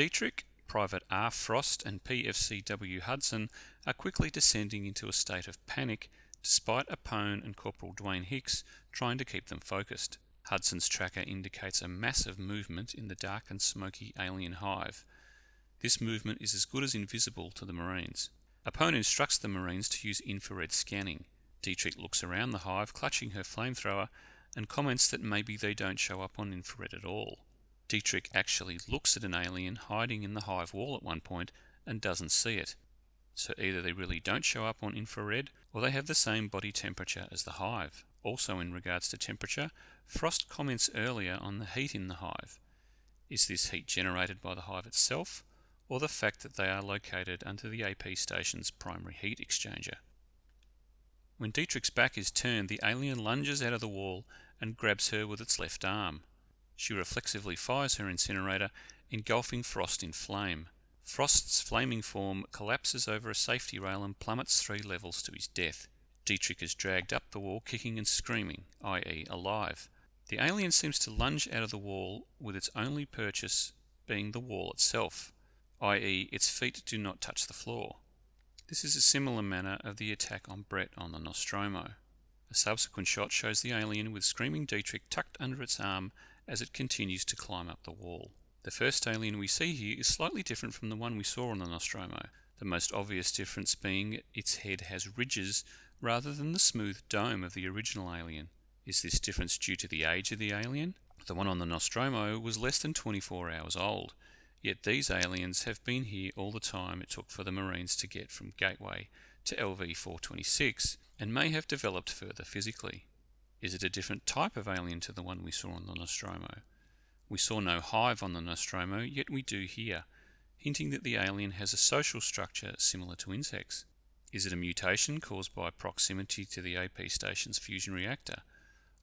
Dietrich, Private R. Frost and PFCW Hudson are quickly descending into a state of panic despite Apone and Corporal Dwayne Hicks trying to keep them focused. Hudson's tracker indicates a massive movement in the dark and smoky alien hive. This movement is as good as invisible to the Marines. Apone instructs the Marines to use infrared scanning. Dietrich looks around the hive, clutching her flamethrower, and comments that maybe they don't show up on infrared at all. Dietrich actually looks at an alien hiding in the hive wall at one point and doesn't see it. So either they really don't show up on infrared, or they have the same body temperature as the hive. Also in regards to temperature, Frost comments earlier on the heat in the hive. Is this heat generated by the hive itself, or the fact that they are located under the AP station's primary heat exchanger? When Dietrich's back is turned, the alien lunges out of the wall and grabs her with its left arm. She reflexively fires her incinerator, engulfing Frost in flame. Frost's flaming form collapses over a safety rail and plummets 3 levels to his death. Dietrich is dragged up the wall kicking and screaming, i.e. alive. The alien seems to lunge out of the wall with its only purchase being the wall itself, i.e. its feet do not touch the floor. This is a similar manner of the attack on Brett on the Nostromo. A subsequent shot shows the alien with screaming Dietrich tucked under its arm as it continues to climb up the wall. The first alien we see here is slightly different from the one we saw on the Nostromo, the most obvious difference being its head has ridges rather than the smooth dome of the original alien. Is this difference due to the age of the alien? The one on the Nostromo was less than 24 hours old, yet these aliens have been here all the time it took for the Marines to get from Gateway to LV-426 and may have developed further physically. Is it a different type of alien to the one we saw on the Nostromo? We saw no hive on the Nostromo, yet we do here, hinting that the alien has a social structure similar to insects. Is it a mutation caused by proximity to the AP station's fusion reactor?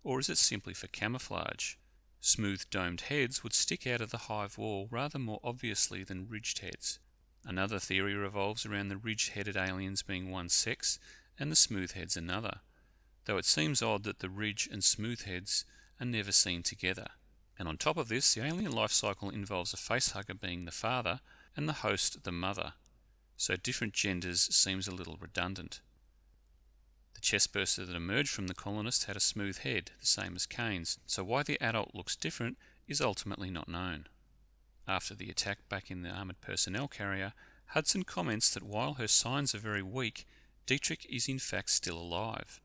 Or is it simply for camouflage? Smooth domed heads would stick out of the hive wall rather more obviously than ridged heads. Another theory revolves around the ridge-headed aliens being one sex and the smooth heads another, though it seems odd that the ridge and smooth heads are never seen together. And on top of this, the alien life cycle involves a facehugger being the father and the host the mother, so different genders seems a little redundant. The chestburster that emerged from the colonists had a smooth head, the same as Kane's, so why the adult looks different is ultimately not known. After the attack back in the armoured personnel carrier, Hudson comments that while her signs are very weak, Dietrich is in fact still alive.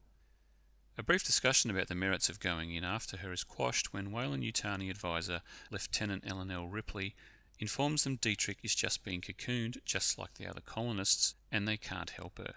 A brief discussion about the merits of going in after her is quashed when Weyland-Yutani advisor Lieutenant Ellen L. Ripley informs them Dietrich is just being cocooned just like the other colonists and they can't help her.